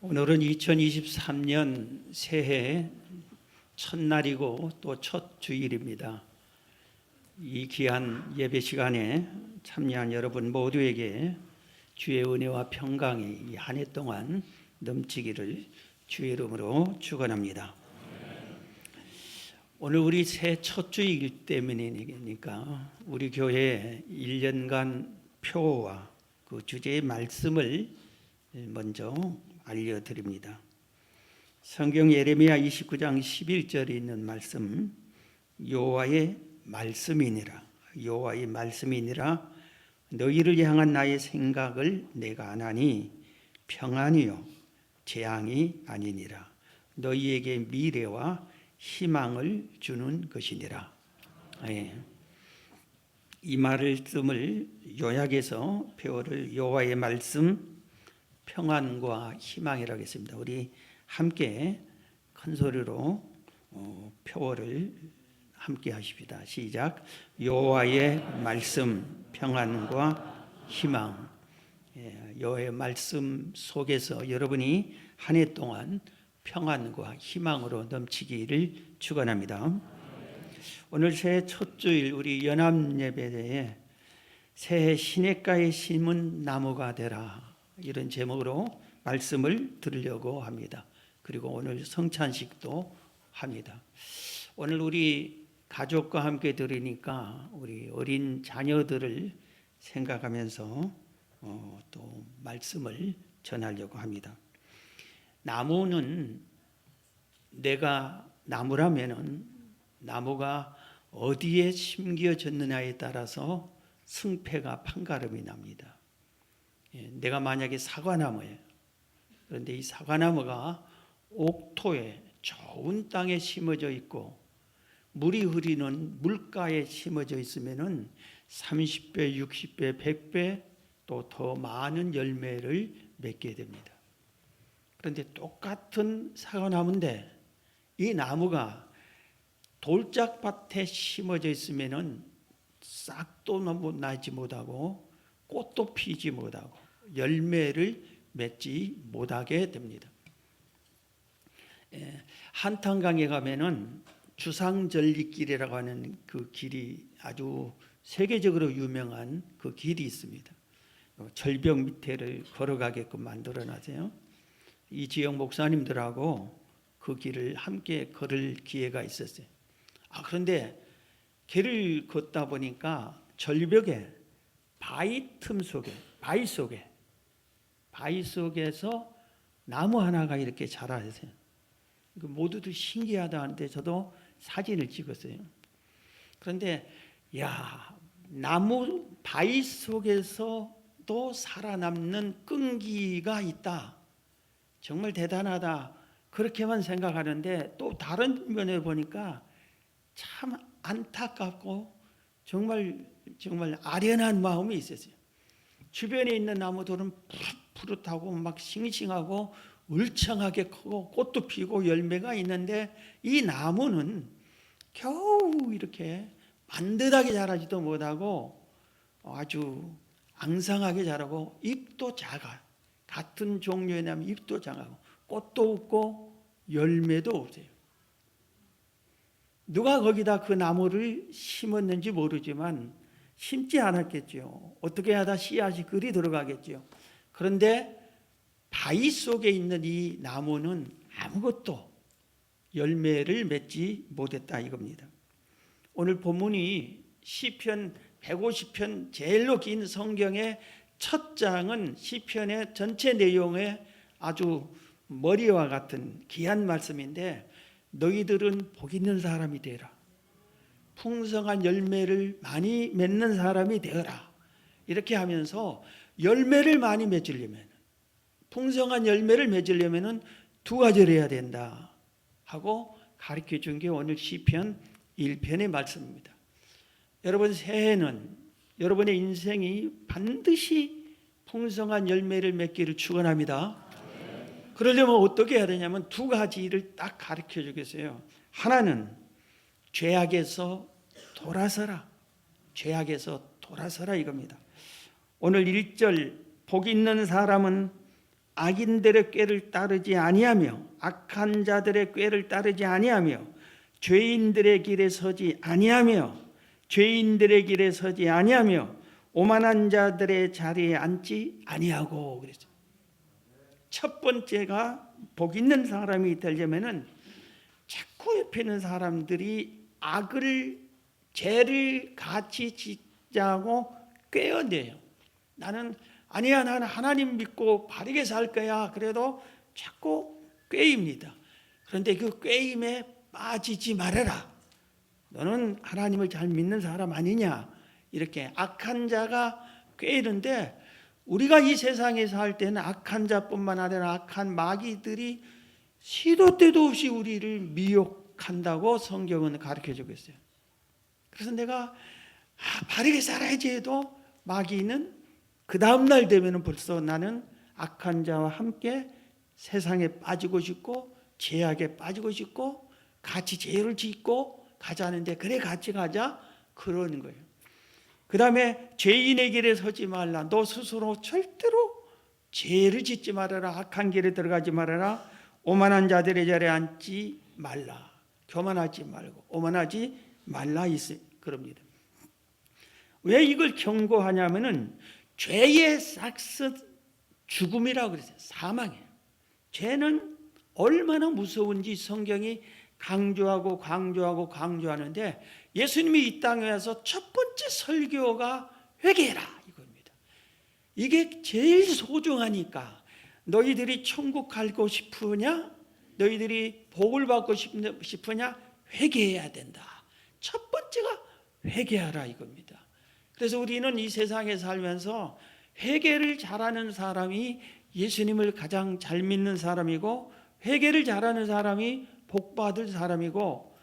오늘은 2023년 새해 첫날이고 또 첫 주일입니다. 이 귀한 예배 시간에 참여한 여러분 모두에게 주의 은혜와 평강이 이 한 해 동안 넘치기를 주의 이름으로 축원합니다. 오늘 우리 새해 첫 주일 때문이니까 우리 교회 1년간 표와 그 주제의 말씀을 먼저 알려드립니다. 성경 예레미야 29장 11절에 있는 말씀, 여호와의 말씀이니라, 여호와의 말씀이니라, 너희를 향한 나의 생각을 내가 아나니 평안이요 재앙이 아니니라, 너희에게 미래와 희망을 주는 것이니라. 이 말씀을 요약해서 표어를 여호와의 말씀, 평안과 희망이라고 했습니다. 우리 함께 큰 소리로 표어를 함께 하십시다. 시작. 여호와의 말씀, 평안과 희망. 여호와의 말씀 속에서 여러분이 한 해 동안 평안과 희망으로 넘치기를 축원합니다. 오늘 새해 첫 주일 우리 연합 예배에 새해 시냇가에 심은 나무가 되라, 이런 제목으로 말씀을 들으려고 합니다. 그리고 오늘 성찬식도 합니다. 오늘 우리 가족과 함께 들으니까 우리 어린 자녀들을 생각하면서 또 말씀을 전하려고 합니다. 나무는, 내가 나무라면은 나무가 어디에 심겨졌느냐에 따라서 승패가 판가름이 납니다. 내가 만약에 사과나무예요. 그런데 이 사과나무가 옥토에 좋은 땅에 심어져 있고 물이 흐리는 물가에 심어져 있으면은 30배, 60배, 100배 또 더 많은 열매를 맺게 됩니다. 그런데 똑같은 사과나무인데 이 나무가 돌짝밭에 심어져 있으면은 싹도 나지 못하고 꽃도 피지 못하고 열매를 맺지 못하게 됩니다. 한탄강에 가면은 주상절리길이라고 하는 그 길이 아주 세계적으로 유명한 그 길이 있습니다. 절벽 밑에를 걸어가게끔 만들어놨어요. 이 지역 목사님들하고 그 길을 함께 걸을 기회가 있었어요. 그런데 길을 걷다 보니까 절벽에 바위 틈 속에, 바위 속에서 나무 하나가 이렇게 자라있어요. 모두들 신기하다 하는데 저도 사진을 찍었어요. 그런데 나무 바위 속에서도 살아남는 끈기가 있다, 정말 대단하다, 그렇게만 생각하는데 또 다른 면에 보니까 참 안타깝고 정말 아련한 마음이 있었어요. 주변에 있는 나무들은 푸릇푸릇하고 막 싱싱하고 울창하게 크고 꽃도 피고 열매가 있는데 이 나무는 겨우 이렇게 반듯하게 자라지도 못하고 아주 앙상하게 자라고 잎도 작아, 같은 종류의 나무 잎도 작아고 꽃도 없고 열매도 없어요. 누가 거기다 그 나무를 심었는지 모르지만 심지 않았겠죠. 어떻게 하다 씨앗이 그리 들어가겠죠. 그런데 바위 속에 있는 이 나무는 아무것도 열매를 맺지 못했다 이겁니다. 오늘 본문이 시편 150편 제일로 긴 성경의 첫 장은 시편의 전체 내용의 아주 머리와 같은 귀한 말씀인데, 너희들은 복 있는 사람이 되라, 풍성한 열매를 많이 맺는 사람이 되어라, 이렇게 하면서 열매를 많이 맺으려면, 풍성한 열매를 맺으려면 두 가지를 해야 된다 하고 가르쳐 준 게 오늘 시편 1편의 말씀입니다. 여러분, 새해는 여러분의 인생이 반드시 풍성한 열매를 맺기를 축원합니다. 그러려면 어떻게 해야 되냐면 두 가지를 딱 가르쳐 주겠어요. 하나는 죄악에서 돌아서라, 죄악에서 돌아서라 이겁니다. 오늘 1절, 복 있는 사람은 악인들의 꾀를 따르지 아니하며 악한 자들의 꾀를 따르지 아니하며 죄인들의 길에 서지 아니하며 죄인들의 길에 서지 아니하며 오만한 자들의 자리에 앉지 아니하고 그랬어요. 첫 번째가 복 있는 사람이 되려면은 자꾸 옆에 있는 사람들이 악을 죄를 같이 짓자고 꾀어내요. 나는 아니야, 나는 하나님 믿고 바르게 살 거야. 그래도 자꾸 꾀입니다. 그런데 그 꾀임에 빠지지 말아라. 너는 하나님을 잘 믿는 사람 아니냐. 이렇게 악한 자가 꾀이는데 우리가 이 세상에 살 때는 악한 자뿐만 아니라 악한 마귀들이 시도 때도 없이 우리를 미혹한다고 성경은 가르쳐주고 있어요. 그래서 내가 바르게 살아야지 해도 마귀는 그 다음날 되면 벌써 나는 악한 자와 함께 세상에 빠지고 싶고 죄악에 빠지고 싶고 같이 죄를 짓고 가자는데 그래 같이 가자 그러는 거예요. 그 다음에 죄인의 길에 서지 말라. 너 스스로 절대로 죄를 짓지 말아라. 악한 길에 들어가지 말아라. 오만한 자들의 자리에 앉지 말라. 교만하지 말고 오만하지 말라 그럽니다. 왜 이걸 경고하냐면은 죄의 삭스 죽음이라고 그랬어요. 사망이에요. 죄는 얼마나 무서운지 성경이 강조하는데 예수님이 이 땅에 와서 첫 번째 설교가 회개해라 이겁니다. 이게 제일 소중하니까 너희들이 천국 가고 싶으냐? 너희들이 복을 받고 싶으냐? 회개해야 된다. 첫 번째가 회개하라 이겁니다. 그래서 우리는 이 세상에 살면서 회개를 잘하는 사람이 예수님을 가장 잘 믿는 사람이고 회개를 잘하는 사람이 복받을 사람이고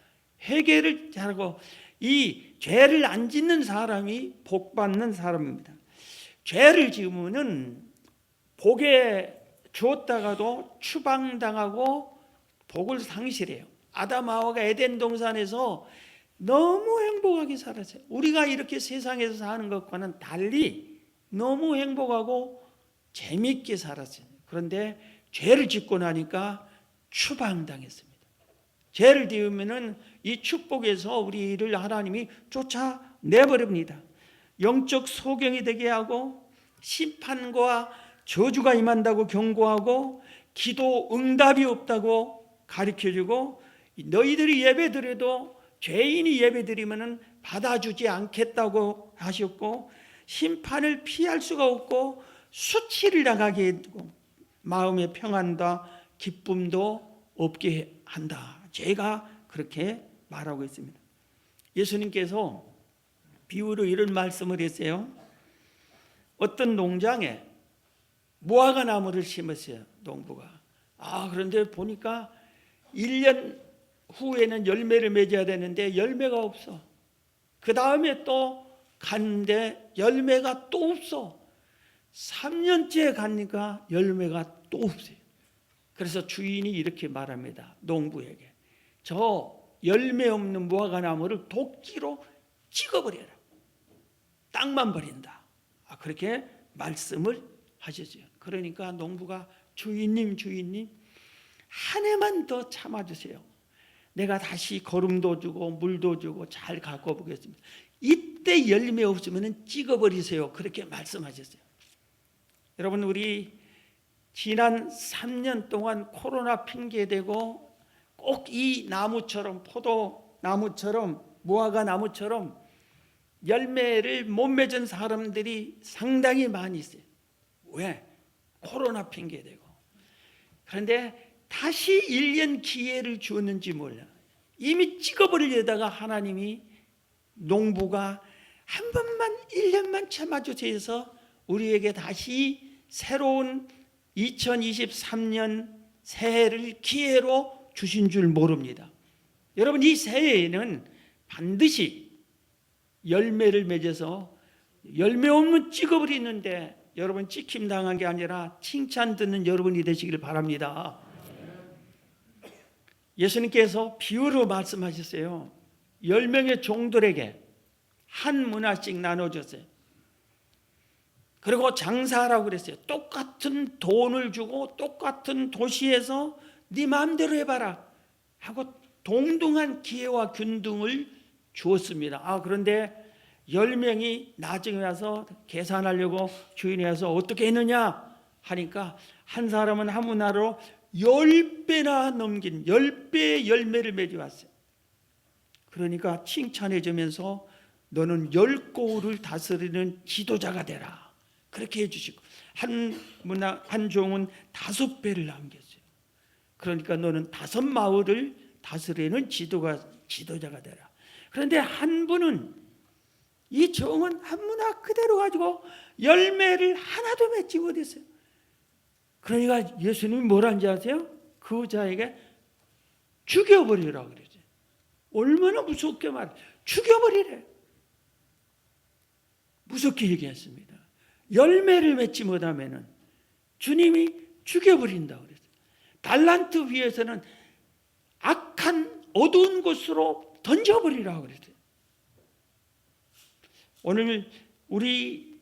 회개를 잘하고 이 죄를 안 짓는 사람이 복받는 사람입니다. 죄를 지으면은 복에 주었다가도 추방당하고 복을 상실해요. 아담 하와가 에덴 동산에서 너무 행복하게 살았어요. 우리가 이렇게 세상에서 사는 것과는 달리 너무 행복하고 재미있게 살았어요. 그런데 죄를 짓고 나니까 추방당했습니다. 죄를 지으면은 이 축복에서 우리를 하나님이 쫓아내버립니다. 영적 소경이 되게 하고 심판과 저주가 임한다고 경고하고 기도 응답이 없다고 가르쳐주고 너희들이 예배드려도 죄인이 예배드리면은 받아주지 않겠다고 하셨고 심판을 피할 수가 없고 수치를 당하게 해두고 마음의 평안과 기쁨도 없게 한다. 제가 그렇게 말하고 있습니다. 예수님께서 비유로 이런 말씀을 했어요. 어떤 농장에 무화과 나무를 심었어요. 농부가. 그런데 보니까 1년 후에는 열매를 맺어야 되는데 열매가 없어. 그 다음에 또 갔는데 열매가 또 없어. 3년째 가니까 열매가 또 없어요. 그래서 주인이 이렇게 말합니다. 농부에게. 저 열매 없는 무화과 나무를 도끼로 찍어버려라. 땅만 버린다. 그렇게 말씀을 하셨어요. 그러니까 농부가 주인님 한 해만 더 참아주세요. 내가 다시 거름도 주고 물도 주고 잘 갖고 보겠습니다. 이때 열매 없으면 찍어버리세요. 그렇게 말씀하셨어요. 여러분 우리 지난 3년 동안 코로나 핑계대고 꼭 이 나무처럼 포도나무처럼 무화과 나무처럼 열매를 못 맺은 사람들이 상당히 많이 있어요. 왜? 코로나 핑계대고. 그런데 다시 1년 기회를 주었는지 몰라. 이미 찍어버리려다가 하나님이 농부가 한 번만 1년만 참아주세요 해서 우리에게 다시 새로운 2023년 새해를 기회로 주신 줄 모릅니다. 여러분 이 새해에는 반드시 열매를 맺어서 열매 없는 찍어버리는데 여러분 찍힘 당한 게 아니라 칭찬 듣는 여러분이 되시길 바랍니다. 예수님께서 비유로 말씀하셨어요. 10명의 종들에게 한 문화씩 나눠줬어요. 그리고 장사하라고 그랬어요. 똑같은 돈을 주고 똑같은 도시에서 네 마음대로 해봐라 하고 동등한 기회와 균등을 주었습니다. 그런데 10명이 나중에 와서 계산하려고 주인이 와서 어떻게 했느냐 하니까 한 사람은 한 문화로 10배나 넘긴 10배의 열매를 맺어왔어요. 그러니까 칭찬해 주면서 너는 10고을을 다스리는 지도자가 되라 그렇게 해주시고, 한 종은 5배를 남겼어요. 그러니까 너는 5마을을 다스리는 지도자가 되라. 그런데 한 분은, 이 종은 한 문화 그대로 가지고 열매를 하나도 맺지 못했어요. 그러니까 예수님이 뭐라는지 아세요? 그 자에게 죽여버리라고 그러죠. 얼마나 무섭게 말해. 죽여버리래. 무섭게 얘기했습니다. 열매를 맺지 못하면 주님이 죽여버린다고 그랬어요. 달란트 위에서는 악한 어두운 곳으로 던져버리라고 그랬어요. 오늘 우리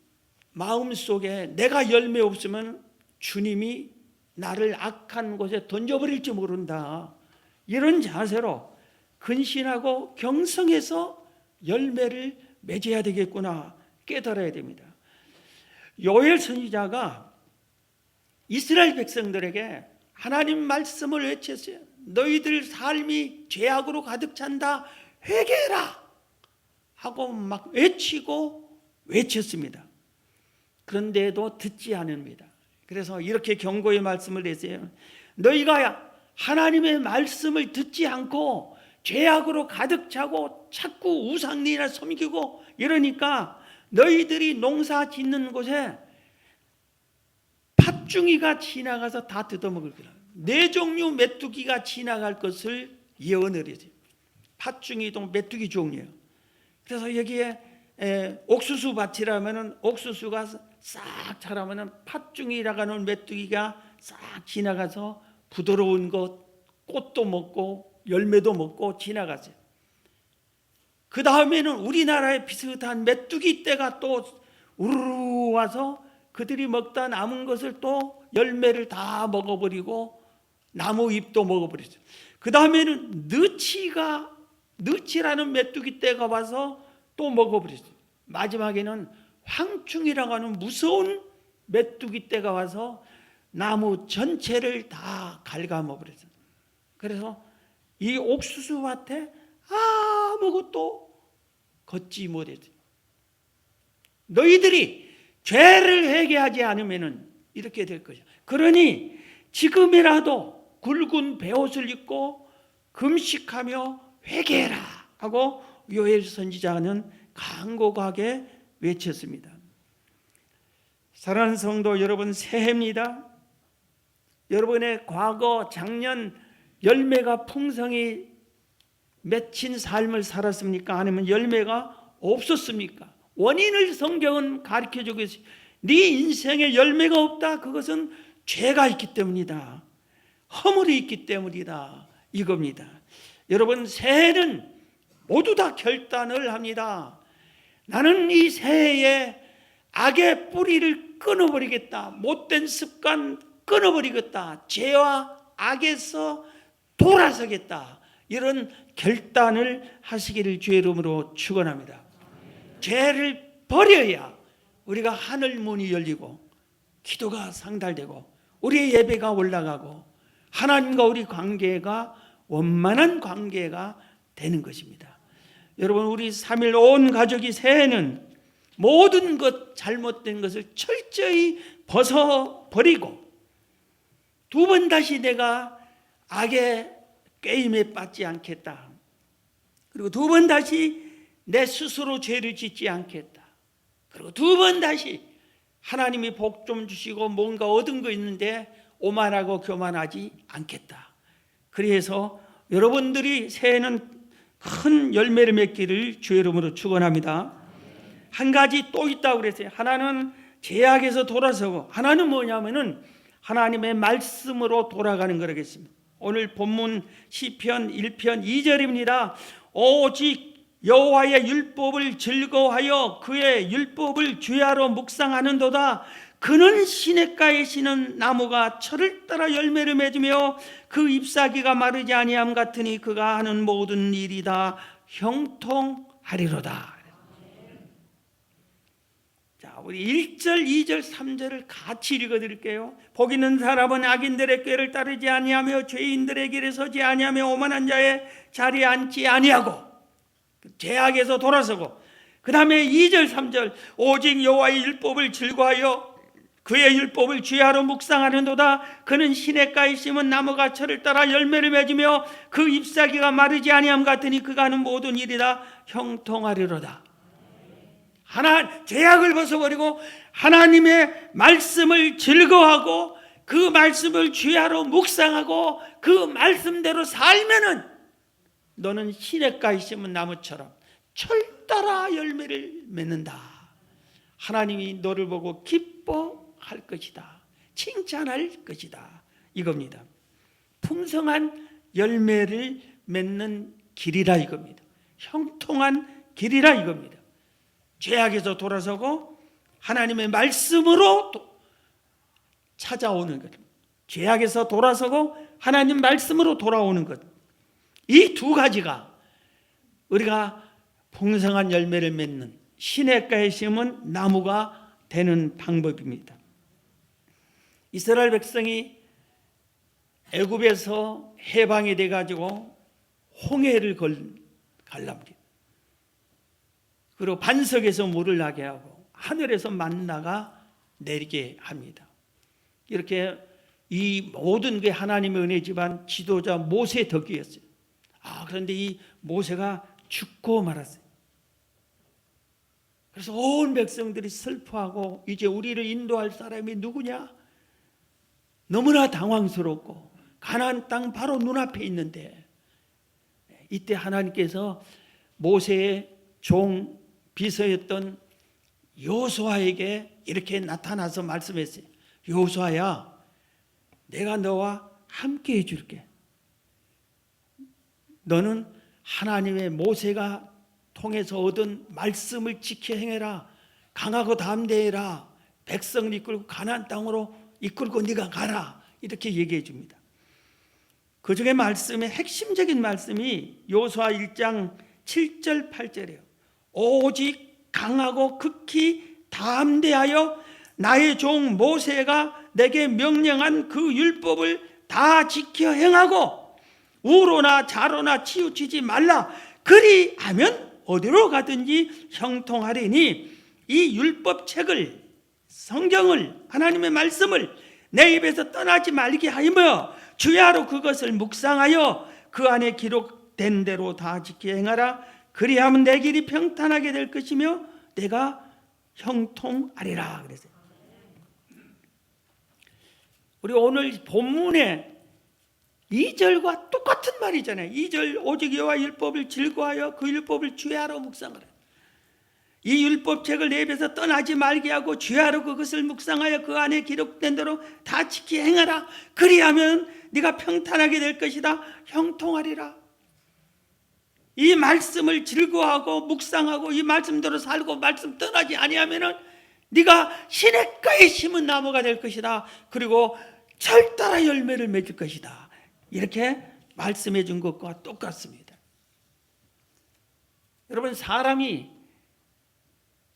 마음속에 내가 열매 없으면 주님이 나를 악한 곳에 던져버릴지 모른다, 이런 자세로 근신하고 경성해서 열매를 맺어야 되겠구나 깨달아야 됩니다. 요엘 선지자가 이스라엘 백성들에게 하나님 말씀을 외쳤어요. 너희들 삶이 죄악으로 가득 찬다, 회개해라 하고 막 외쳤습니다. 그런데도 듣지 않습니다. 그래서 이렇게 경고의 말씀을 했어요. 너희가 하나님의 말씀을 듣지 않고 죄악으로 가득 차고 자꾸 우상이나 섬기고 이러니까 너희들이 농사 짓는 곳에 팥중이가 지나가서 다 뜯어먹을 거라. 4종류 메뚜기가 지나갈 것을 예언을 했어요. 팥중이도 메뚜기 종이에요. 그래서 여기에 옥수수 밭이라면은 옥수수가 싹 자라면은 팥중이라고 하는 메뚜기가 싹 지나가서 부드러운 것, 꽃도 먹고 열매도 먹고 지나가세요. 그 다음에는 우리나라에 비슷한 메뚜기 떼가 또 우르르 와서 그들이 먹다 남은 것을 또 열매를 다 먹어버리고 나무 잎도 먹어버리죠. 그 다음에는 느치라는 메뚜기 떼가 와서 또 먹어버리죠. 마지막에는 황충이라고 하는 무서운 메뚜기 떼가 와서 나무 전체를 다 갉아먹어버렸어요. 그래서 이 옥수수 밭에 아무것도 걷지 못했어요. 너희들이 죄를 회개하지 않으면 이렇게 될 것이야. 그러니 지금이라도 굵은 베옷을 입고 금식하며 회개해라 하고 요엘 선지자는 간곡하게 외쳤습니다. 사랑하는 성도 여러분, 새해입니다. 여러분의 과거 작년 열매가 풍성히 맺힌 삶을 살았습니까? 아니면 열매가 없었습니까? 원인을 성경은 가르쳐주고 있어요. 네 인생에 열매가 없다, 그것은 죄가 있기 때문이다, 허물이 있기 때문이다, 이겁니다. 여러분, 새해는 모두 다 결단을 합니다. 나는 이 새해에 악의 뿌리를 끊어버리겠다, 못된 습관 끊어버리겠다, 죄와 악에서 돌아서겠다, 이런 결단을 하시기를 주의 이름으로 축원합니다. 죄를 버려야 우리가 하늘 문이 열리고 기도가 상달되고 우리의 예배가 올라가고 하나님과 우리 관계가 원만한 관계가 되는 것입니다. 여러분, 우리 3일 온 가족이 새해는 모든 것 잘못된 것을 철저히 벗어버리고 두 번 다시 내가 악의 게임에 빠지지 않겠다, 그리고 두 번 다시 내 스스로 죄를 짓지 않겠다, 그리고 두 번 다시 하나님이 복 좀 주시고 뭔가 얻은 거 있는데 오만하고 교만하지 않겠다. 그래서 여러분들이 새해는 큰 열매를 맺기를 주의 이름으로 축원합니다. 한 가지 또 있다고 그랬어요. 하나는 죄악에서 돌아서고, 하나는 뭐냐면은 하나님의 말씀으로 돌아가는 거라겠습니다. 오늘 본문 시편 1편 2절입니다. 오직 여호와의 율법을 즐거워하여 그의 율법을 주야로 묵상하는도다. 그는 시냇가에 심은 나무가 철을 따라 열매를 맺으며 그 잎사귀가 마르지 아니함 같으니 그가 하는 모든 일이 다 형통하리로다. 자, 우리 1절, 2절, 3절을 같이 읽어드릴게요. 복 있는 사람은 악인들의 꾀를 따르지 아니하며 죄인들의 길에 서지 아니하며 오만한 자의 자리에 앉지 아니하고, 죄악에서 돌아서고, 그 다음에 2절, 3절, 오직 여호와의 율법을 즐거워하여 그의 율법을 주야로 묵상하는도다. 그는 시냇가에 심은 나무가 철을 따라 열매를 맺으며 그 잎사귀가 마르지 아니함 같으니 그가 하는 모든 일이 다 형통하리로다. 죄악을 벗어버리고 하나님의 말씀을 즐거워하고 그 말씀을 주야로 묵상하고 그 말씀대로 살면은 너는 시냇가에 심은 나무처럼 철 따라 열매를 맺는다. 하나님이 너를 보고 기뻐할 것이다. 칭찬할 것이다. 이겁니다. 풍성한 열매를 맺는 길이라 이겁니다. 형통한 길이라 이겁니다. 죄악에서 돌아서고 하나님의 말씀으로 찾아오는 것. 죄악에서 돌아서고 하나님 말씀으로 돌아오는 것. 이 두 가지가 우리가 풍성한 열매를 맺는 시냇가에 심은 나무가 되는 방법입니다. 이스라엘 백성이 애굽에서 해방이 돼가지고 홍해를 갈랍니다. 그리고 반석에서 물을 나게 하고 하늘에서 만나가 내리게 합니다. 이렇게 이 모든 게 하나님의 은혜지만 지도자 모세 덕이었어요. 그런데 이 모세가 죽고 말았어요. 그래서 온 백성들이 슬퍼하고 이제 우리를 인도할 사람이 누구냐? 너무나 당황스럽고 가나안 땅 바로 눈앞에 있는데, 이때 하나님께서 모세의 종 비서였던 여호수아에게 이렇게 나타나서 말씀했어요. 여호수아야, 내가 너와 함께 해줄게. 너는 하나님의 모세가 통해서 얻은 말씀을 지켜 행해라. 강하고 담대해라. 백성을 이끌고 가나안 땅으로 이끌고 네가 가라. 이렇게 얘기해 줍니다. 그 중에 말씀의 핵심적인 말씀이 여호수아 1장 7절 8절이에요. 오직 강하고 극히 담대하여 나의 종 모세가 내게 명령한 그 율법을 다 지켜 행하고 우로나 좌로나 치우치지 말라. 그리하면 어디로 가든지 형통하리니 이 율법책을, 성경을, 하나님의 말씀을 내 입에서 떠나지 말게 하며 주야로 그것을 묵상하여 그 안에 기록된 대로 다 지켜 행하라. 그리하면 내 길이 평탄하게 될 것이며 내가 형통하리라. 그랬어요. 우리 오늘 본문에 2절과 똑같은 말이잖아요. 2절 오직 여호와 율법을 즐거워하여 그 율법을 주야로 묵상하라. 이 율법책을 내 입에서 떠나지 말게 하고 주야로 그것을 묵상하여 그 안에 기록된 대로 다 지키 행하라. 그리하면 네가 평탄하게 될 것이다. 형통하리라. 이 말씀을 즐거워하고 묵상하고 이 말씀대로 살고 말씀 떠나지 아니하면은 네가 시냇가에 심은 나무가 될 것이다. 그리고 철 따라 열매를 맺을 것이다. 이렇게 말씀해 준 것과 똑같습니다. 여러분, 사람이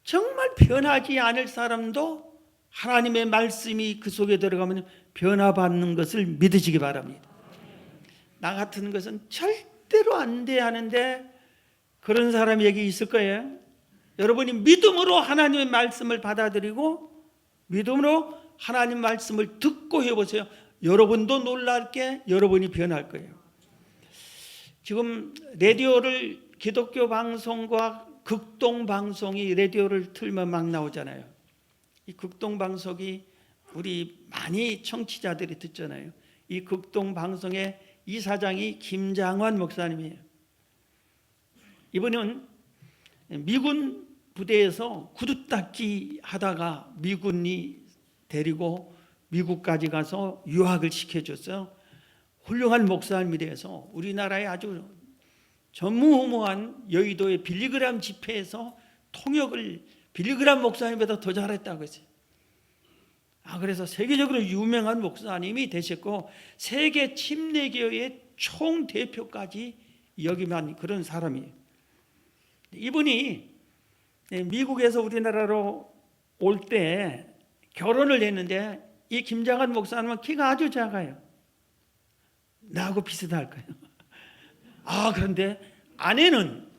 정말 변하지 않을 사람도 하나님의 말씀이 그 속에 들어가면 변화받는 것을 믿으시기 바랍니다. 나 같은 것은 절대로 안 돼 하는데 그런 사람이 여기 있을 거예요. 여러분이 믿음으로 하나님의 말씀을 받아들이고 믿음으로 하나님 말씀을 듣고 해보세요. 여러분도 놀랄 게 여러분이 변할 거예요. 지금 라디오를, 기독교 방송과 극동 방송이 라디오를 틀면 막 나오잖아요. 이 극동 방송이 우리 많이 청취자들이 듣잖아요. 이 극동 방송의 이사장이 김장환 목사님이에요. 이분은 미군 부대에서 구두 닦기 하다가 미군이 데리고 미국까지 가서 유학을 시켜줬어요. 훌륭한 목사님이 돼서 우리나라에 아주 전무후무한 여의도의 빌리그람 집회에서 통역을 빌리그람 목사님보다 더 잘했다고 했어요. 그래서 세계적으로 유명한 목사님이 되셨고 세계 침례교회의 총대표까지 역임한 그런 사람이에요. 이분이 미국에서 우리나라로 올 때 결혼을 했는데 이 김장한 목사님은 키가 아주 작아요. 나하고 비슷할 거예요. 그런데 아내는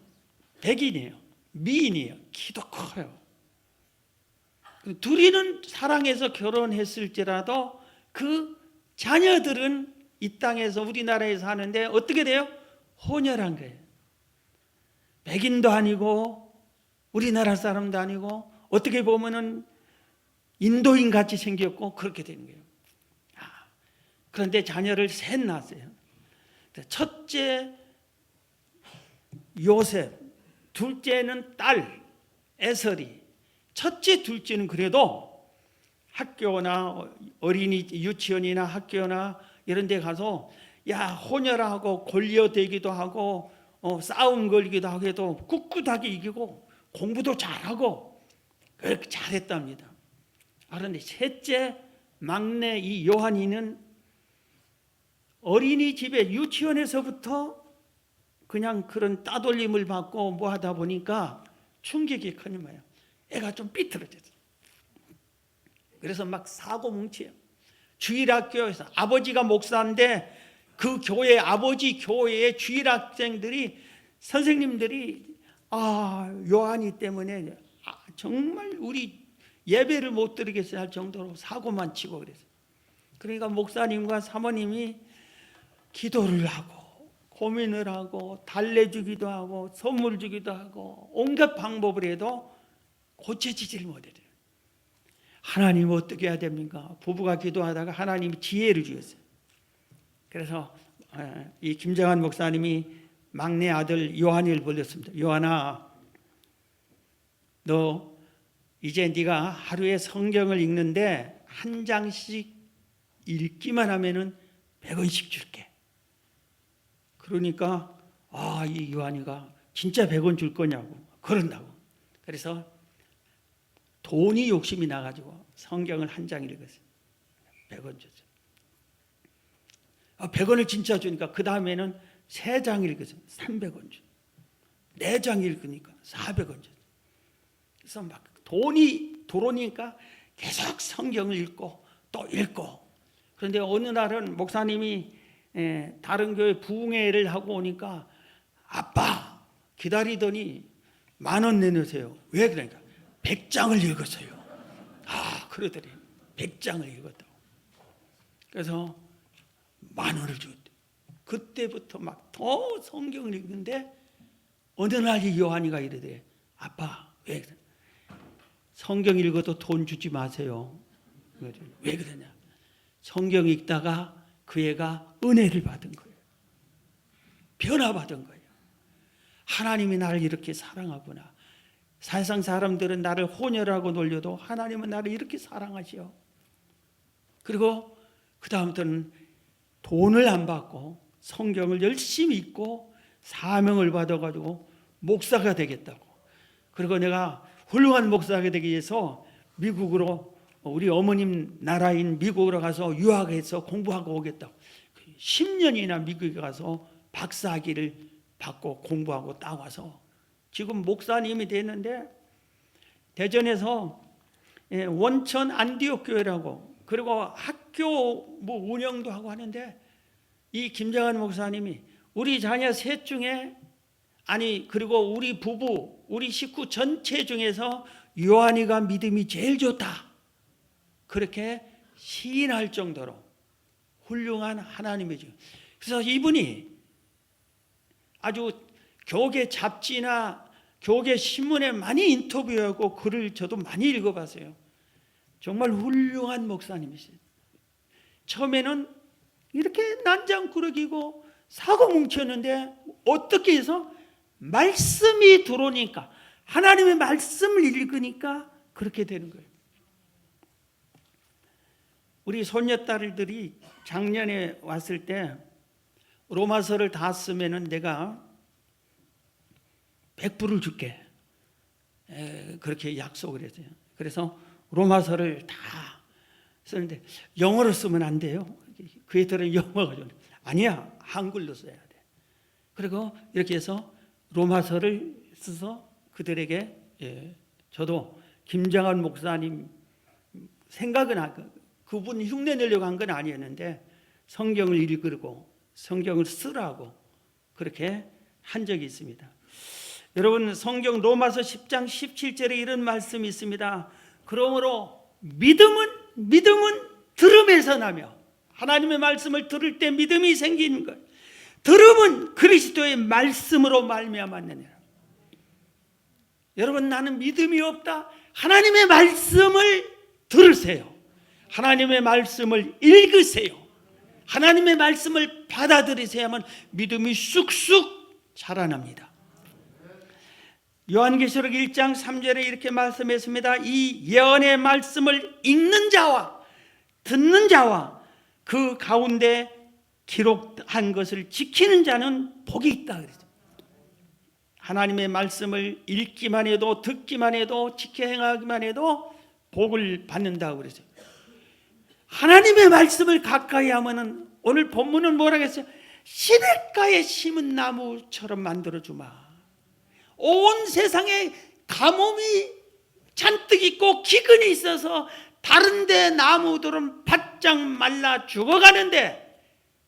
백인이에요. 미인이에요. 키도 커요. 둘이는 사랑해서 결혼했을지라도 그 자녀들은 이 땅에서 우리나라에 사는데 어떻게 돼요? 혼혈한 거예요. 백인도 아니고 우리나라 사람도 아니고 어떻게 보면은 인도인 같이 생겼고 그렇게 되는 거예요. 그런데 자녀를 셋 낳았어요. 첫째 요셉, 둘째는 딸 에설이, 첫째 둘째는 그래도 학교나 어린이 유치원이나 학교나 이런 데 가서 혼혈하고 골려대기도 하고 싸움 걸기도 하고 해도 꿋꿋하게 이기고 공부도 잘하고 그렇게 잘했답니다. 그런데 셋째 막내 이 요한이는 어린이집에 유치원에서부터 그냥 그런 따돌림을 받고 뭐 하다 보니까 충격이 커니마요. 애가 좀 삐뚤어졌어요. 그래서 막 사고 뭉치요. 주일학교에서 아버지가 목사인데 그 교회 아버지 교회의 주일학생들이 선생님들이 요한이 때문에 정말 우리 예배를 못 드리겠어요 할 정도로 사고만 치고 그랬어요. 그러니까 목사님과 사모님이 기도를 하고 고민을 하고 달래주기도 하고 선물 주기도 하고 온갖 방법을 해도 고쳐지지를 못해요. 하나님 어떻게 해야 됩니까? 부부가 기도하다가 하나님이 지혜를 주셨어요. 그래서 이 김정한 목사님이 막내 아들 요한이를 불렀습니다. 요한아, 너 이제 네가 하루에 성경을 읽는데 한 장씩 읽기만 하면은 100원씩 줄게. 그러니까 이 요한이가 진짜 100원 줄 거냐고 그런다고. 그래서 돈이 욕심이 나가지고 성경을 한 장 읽었어요. 100원 줬어요. 100원을 진짜 주니까 그 다음에는 3장 읽었어요. 300원 줘. 4장 읽으니까 400원 줘. 그래서 막 돈이 들어오니까 계속 성경을 읽고 또 읽고. 그런데 어느 날은 목사님이 다른 교회 부흥회를 하고 오니까 아빠 기다리더니 10,000원 내놓으세요. 왜 그러니까 100장을 읽었어요. 그러더니 100장을 읽었다고. 그래서 10,000원을 줬대. 그때부터 막 더 성경을 읽는데 어느 날 이 요한이가 이러대. 아빠 왜 그래? 성경 읽어도 돈 주지 마세요. 왜 그러냐? 성경 읽다가 그 애가 은혜를 받은 거예요. 변화받은 거예요. 하나님이 나를 이렇게 사랑하구나. 세상 사람들은 나를 혼혈하고 놀려도 하나님은 나를 이렇게 사랑하시오. 그리고 그 다음부터는 돈을 안 받고 성경을 열심히 읽고 사명을 받아가지고 목사가 되겠다고. 그리고 내가 훌륭한 목사가 되기 위해서 미국으로 우리 어머님 나라인 미국으로 가서 유학해서 공부하고 오겠다고. 10년이나 미국에 가서 박사학위를 받고 공부하고 따와서 지금 목사님이 됐는데 대전에서 원천 안디옥 교회라고 그리고 학교 운영도 하고 하는데 이 김정한 목사님이 우리 자녀 셋 중에 그리고 우리 부부 우리 식구 전체 중에서 요한이가 믿음이 제일 좋다 그렇게 시인할 정도로 훌륭한 하나님이죠. 그래서 이분이 아주 교계 잡지나 교계 신문에 많이 인터뷰하고 글을 저도 많이 읽어봤어요. 정말 훌륭한 목사님이세요. 처음에는 이렇게 난장꾸러기고 사고 뭉쳤는데 어떻게 해서 말씀이 들어오니까 하나님의 말씀을 읽으니까 그렇게 되는 거예요. 우리 손녀딸들이 작년에 왔을 때 로마서를 다 쓰면은 내가 100불을 줄게. 그렇게 약속을 했어요. 그래서 로마서를 다 쓰는데 영어로 쓰면 안 돼요. 그 애들은 영어가 좀 아니야, 한글로 써야 돼. 그리고 이렇게 해서 로마서를 써서 그들에게, 저도 김정한 목사님 생각은 그분 흉내 내려고 한 건 아니었는데 성경을 읽으라고, 성경을 쓰라고 그렇게 한 적이 있습니다. 여러분, 성경 로마서 10장 17절에 이런 말씀이 있습니다. 그러므로 믿음은 들음에서 나며, 하나님의 말씀을 들을 때 믿음이 생기는 것, 들음은 그리스도의 말씀으로 말미암았느니라. 여러분, 나는 믿음이 없다. 하나님의 말씀을 들으세요. 하나님의 말씀을 읽으세요. 하나님의 말씀을 받아들이셔야만 믿음이 쑥쑥 자라납니다. 요한계시록 1장 3절에 이렇게 말씀했습니다. 이 예언의 말씀을 읽는 자와 듣는 자와 그 가운데 기록한 것을 지키는 자는 복이 있다 그랬죠. 하나님의 말씀을 읽기만 해도, 듣기만 해도, 지켜 행하기만 해도 복을 받는다고 그랬어요. 하나님의 말씀을 가까이 하면은, 오늘 본문은 뭐라고 했어요? 시냇가에 심은 나무처럼 만들어주마. 온 세상에 가뭄이 잔뜩 있고 기근이 있어서 다른데 나무들은 바짝 말라 죽어가는데,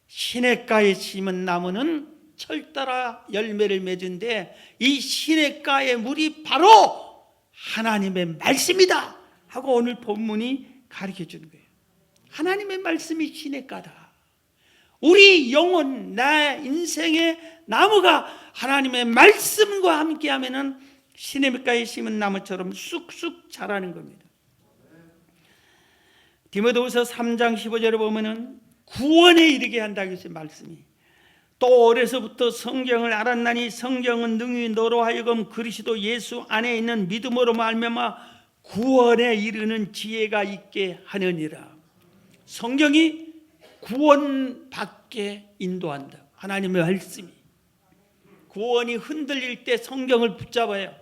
시냇가에 심은 나무는 철따라 열매를 맺은데 이 시냇가의 물이 바로 하나님의 말씀이다 하고 오늘 본문이 가르쳐 주는 거예요. 하나님의 말씀이 시냇가다. 우리 영혼, 나 인생의 나무가 하나님의 말씀과 함께 하면은 시냇가에 심은 나무처럼 쑥쑥 자라는 겁니다. 디모데후서 3장 15절에 보면은 구원에 이르게 한다고 했어요. 말씀이. 또 어려서부터 성경을 알았나니 성경은 능히 너로 하여금 그리스도 예수 안에 있는 믿음으로 말미암아 구원에 이르는 지혜가 있게 하느니라. 성경이 구원받게 인도한다. 하나님의 말씀이. 구원이 흔들릴 때 성경을 붙잡아요.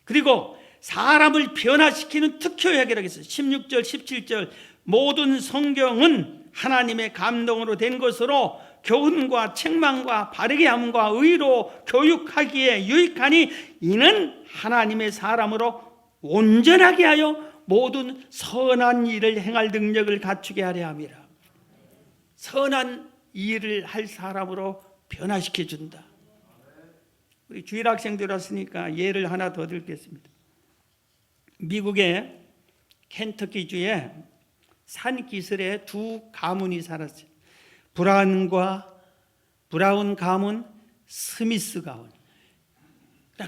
그리고 사람을 변화시키는 특효약이라고 했어요. 16절 17절 모든 성경은 하나님의 감동으로 된 것으로 교훈과 책망과 바르게 함과 의로 교육하기에 유익하니 이는 하나님의 사람으로 온전하게 하여 모든 선한 일을 행할 능력을 갖추게 하려 함이라. 선한 일을 할 사람으로 변화시켜 준다. 우리 주일 학생들 왔으니까 예를 하나 더 들겠습니다. 미국의 켄터키주에 산 기슭에 두 가문이 살았어요. 브라운 가문, 스미스 가문.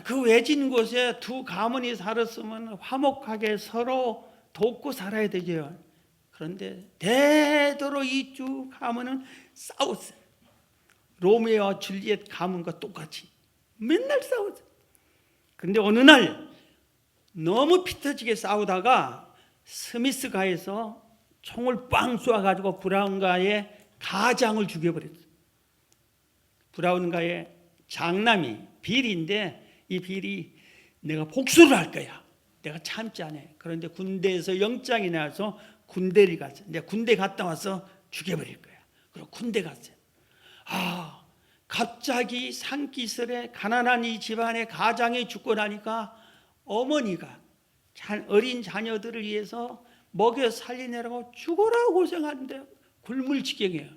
그 외진 곳에 두 가문이 살았으면 화목하게 서로 돕고 살아야 되죠. 그런데 대대로 이 두 가문은 싸웠어요. 로미오와 줄리엣 가문과 똑같이 맨날 싸웠어요. 그런데 어느 날 너무 피 터지게 싸우다가 스미스가에서 총을 빵 쏘아가지고 브라운가의 가장을 죽여버렸어요. 브라운가의 장남이 빌인데 이 빌이 내가 복수를 할 거야. 내가 참지 않아. 그런데 군대에서 영장이 나와서 군대를 갔어요. 내가 군대 갔다 와서 죽여버릴 거야. 그리고 군대 갔어요. 갑자기 산기슭에 가난한 이 집안의 가장이 죽고 나니까 어머니가 어린 자녀들을 위해서 먹여 살리느라고 죽어라 고생하는데 굶을 지경이에요.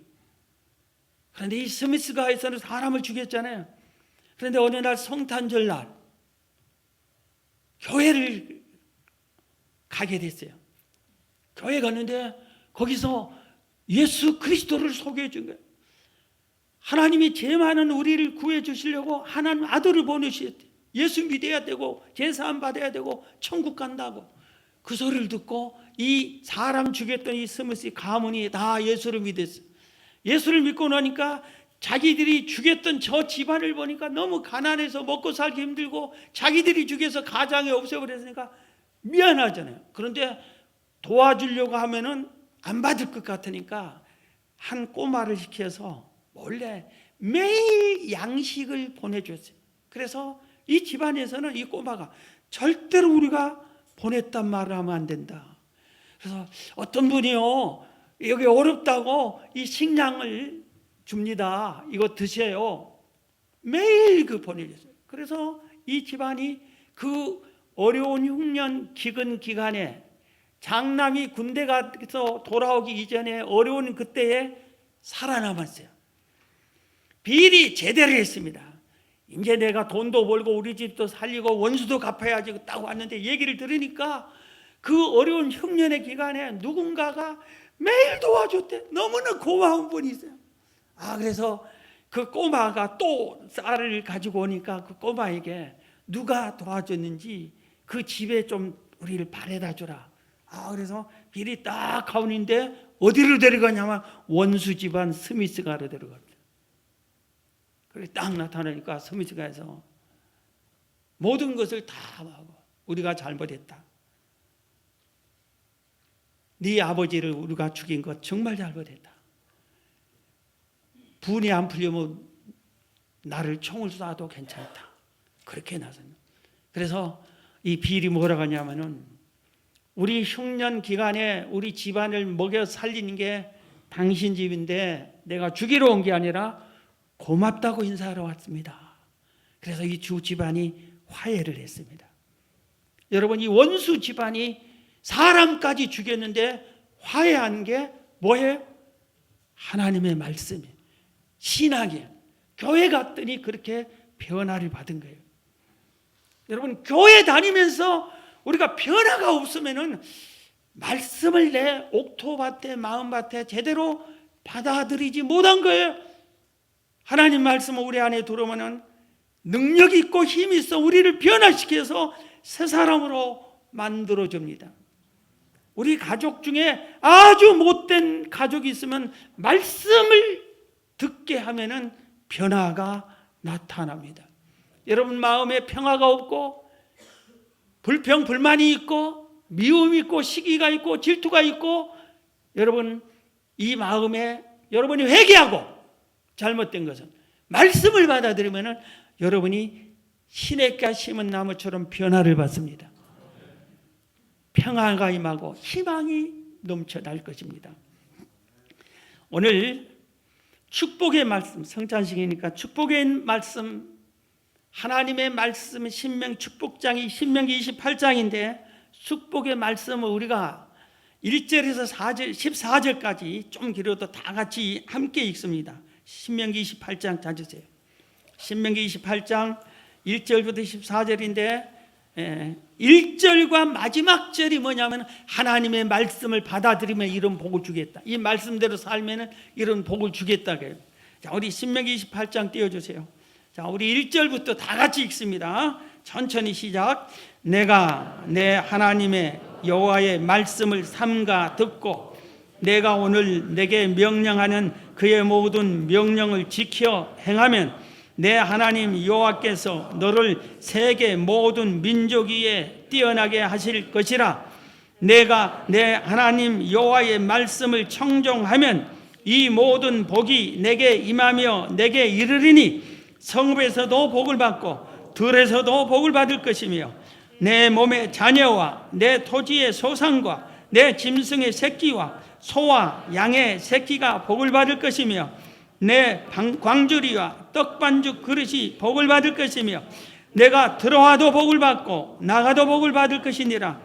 그런데 이 스미스가에서는 사람을 죽였잖아요. 그런데 어느 날 성탄절 날 교회를 가게 됐어요. 교회 갔는데 거기서 예수 그리스도를 소개해 준 거예요. 하나님이 죄 많은 우리를 구해 주시려고 하나님 아들을 보내셨대요. 예수 믿어야 되고 제사함 받아야 되고 천국 간다고. 그 소리를 듣고 이 사람 죽였던 이 스미스 가문이 다 예수를 믿었어요. 예수를 믿고 나니까 자기들이 죽였던 저 집안을 보니까 너무 가난해서 먹고 살기 힘들고 자기들이 죽여서 가장에 없애버렸으니까 미안하잖아요. 그런데 도와주려고 하면은 안 받을 것 같으니까 한 꼬마를 시켜서 몰래 매일 양식을 보내줬어요. 그래서 이 집안에서는 이 꼬마가 절대로 우리가 보냈단 말을 하면 안 된다. 그래서 어떤 분이요, 여기 어렵다고 이 식량을 줍니다. 이거 드세요. 매일 그 보내줬어요. 그래서 이 집안이 그 어려운 흉년 기근 기간에 장남이 군대 가서 돌아오기 이전에 어려운 그때에 살아남았어요. 비리 제대로 했습니다. 이제 내가 돈도 벌고 우리 집도 살리고 원수도 갚아야지 딱 왔는데, 얘기를 들으니까 그 어려운 흉년의 기간에 누군가가 매일 도와줬대. 너무나 고마운 분이 있어요. 그래서 그 꼬마가 또 쌀을 가지고 오니까 그 꼬마에게 누가 도와줬는지 그 집에 좀 우리를 바래다 주라. 그래서 빌이 딱 가운인데 어디로 데려가냐면 원수 집안 스미스가로 데려갑니다. 그래 딱 나타나니까 스미스가에서 모든 것을 다 하고, 우리가 잘못했다. 네 아버지를 우리가 죽인 것 정말 잘못했다. 분이 안 풀리면 나를 총을 쏴도 괜찮다. 그렇게 나섰습니다. 그래서 이 빌이 뭐라고 하냐면은, 우리 흉년 기간에 우리 집안을 먹여 살리는 게 당신 집인데 내가 죽이러 온 게 아니라 고맙다고 인사하러 왔습니다. 그래서 이 주 집안이 화해를 했습니다. 여러분, 이 원수 집안이 사람까지 죽였는데 화해한 게 뭐예요? 하나님의 말씀이, 신학이에요. 교회 갔더니 그렇게 변화를 받은 거예요. 여러분, 교회 다니면서 우리가 변화가 없으면은 말씀을 내 옥토밭에 마음밭에 제대로 받아들이지 못한 거예요. 하나님 말씀은 우리 안에 들어오면은 능력 있고 힘이 있어 우리를 변화시켜서 새 사람으로 만들어줍니다. 우리 가족 중에 아주 못된 가족이 있으면 말씀을 듣게 하면은 변화가 나타납니다. 여러분 마음에 평화가 없고 불평 불만이 있고 미움이 있고 시기가 있고 질투가 있고, 여러분 이 마음에 여러분이 회개하고 잘못된 것은 말씀을 받아들이면은 여러분이 시냇가 심은 나무처럼 변화를 받습니다. 평화가 임하고 희망이 넘쳐날 것입니다. 오늘 축복의 말씀, 성찬식이니까 축복의 말씀, 하나님의 말씀, 신명 축복장이 신명기 28장인데 축복의 말씀을 우리가 1절에서 4절, 14절까지 좀 길어도 다 같이 함께 읽습니다. 신명기 28장 찾으세요. 신명기 28장 1절부터 14절인데 1절과 마지막 절이 뭐냐면 하나님의 말씀을 받아들이면 이런 복을 주겠다. 이 말씀대로 살면 이런 복을 주겠다. 자, 우리 신명기 28장 띄워주세요. 자, 우리 1절부터 다 같이 읽습니다. 천천히 시작. 내가 내 하나님의 여호와의 말씀을 삼가 듣고 내가 오늘 내게 명령하는 그의 모든 명령을 지켜 행하면 내 하나님 여호와께서 너를 세계 모든 민족 위에 뛰어나게 하실 것이라. 내가 내 하나님 여호와의 말씀을 청종하면 이 모든 복이 내게 임하며 내게 이르리니 성읍에서도 복을 받고 들에서도 복을 받을 것이며 내 몸의 자녀와 내 토지의 소산과 내 짐승의 새끼와 소와 양의 새끼가 복을 받을 것이며 내 광주리와 떡반죽 그릇이 복을 받을 것이며 내가 들어와도 복을 받고 나가도 복을 받을 것이니라.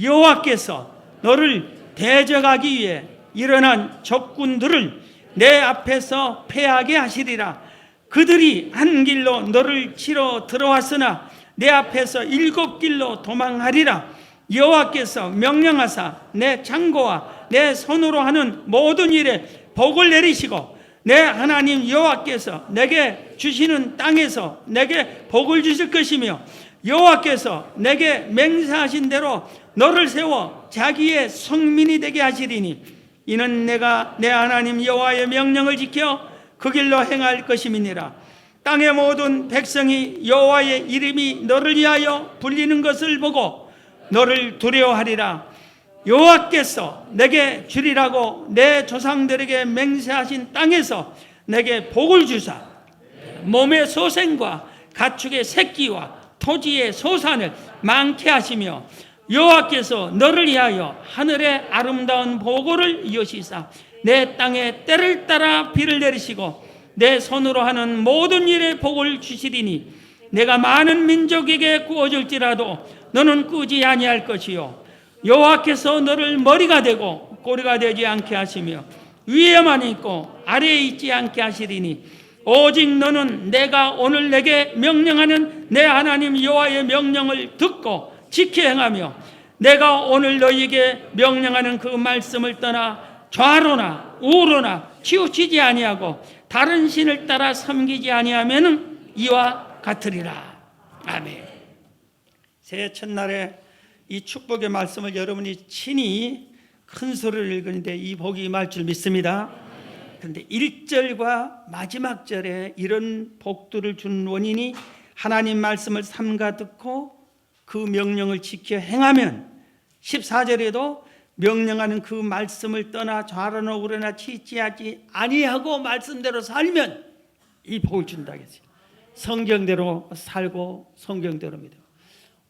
여호와께서 너를 대적하기 위해 일어난 적군들을 내 앞에서 패하게 하시리라. 그들이 한 길로 너를 치러 들어왔으나 내 앞에서 7길로 도망하리라. 여호와께서 명령하사 내 창고와 내 손으로 하는 모든 일에 복을 내리시고 내 하나님 여호와께서 내게 주시는 땅에서 내게 복을 주실 것이며 여호와께서 내게 맹세하신 대로 너를 세워 자기의 성민이 되게 하시리니 이는 내가 내 하나님 여호와의 명령을 지켜 그 길로 행할 것임이니라. 땅의 모든 백성이 여호와의 이름이 너를 위하여 불리는 것을 보고 너를 두려워하리라. 여호와께서 내게 주리라고 내 조상들에게 맹세하신 땅에서 내게 복을 주사 몸의 소생과 가축의 새끼와 토지의 소산을 많게 하시며 여호와께서 너를 위하여 하늘의 아름다운 보고를 여시사 내 땅에 때를 따라 비를 내리시고 내 손으로 하는 모든 일에 복을 주시리니 내가 많은 민족에게 구워줄지라도 너는 꾸지 아니할 것이요 여호와께서 너를 머리가 되고 꼬리가 되지 않게 하시며 위에만 있고 아래에 있지 않게 하시리니 오직 너는 내가 오늘 내게 명령하는 내 하나님 여호와의 명령을 듣고 지켜 행하며 내가 오늘 너희에게 명령하는 그 말씀을 떠나 좌로나 우로나 치우치지 아니하고 다른 신을 따라 섬기지 아니하면은 이와 같으리라. 아멘. 새해 첫날에 이 축복의 말씀을 여러분이 친히 큰 소리를 읽었는데 이 복이 임할 줄 믿습니다. 그런데 1절과 마지막 절에 이런 복들을 준 원인이 하나님 말씀을 삼가 듣고 그 명령을 지켜 행하면 14절에도 명령하는 그 말씀을 떠나 좌로나 우로나 치치하지 아니하고 말씀대로 살면 이 복을 준다 했어요. 성경대로 살고 성경대로입니다.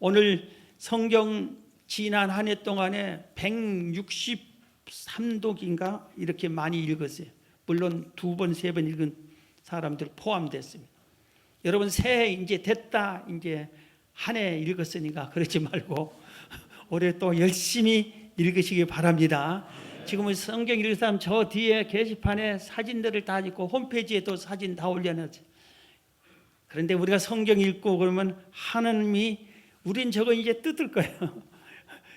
오늘 성경 지난 한 해 동안에 163독인가 이렇게 많이 읽었어요. 물론 2번, 3번 읽은 사람들 포함됐습니다. 여러분 새해 이제 됐다, 이제 한 해 읽었으니까 그러지 말고 올해 또 열심히 읽으시기 바랍니다. 지금은 성경 읽을 사람 저 뒤에 게시판에 사진들을 다 읽고 홈페이지에도 사진 다 올려놨어요. 그런데 우리가 성경 읽고 그러면 하나님이 우린 저거 이제 뜯을 거예요.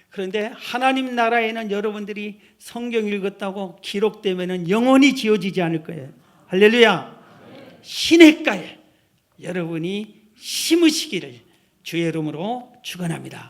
그런데 하나님 나라에는 여러분들이 성경 읽었다고 기록되면 영원히 지워지지 않을 거예요. 할렐루야. 시냇가에 여러분이 심으시기를 주의 이름으로 축원합니다.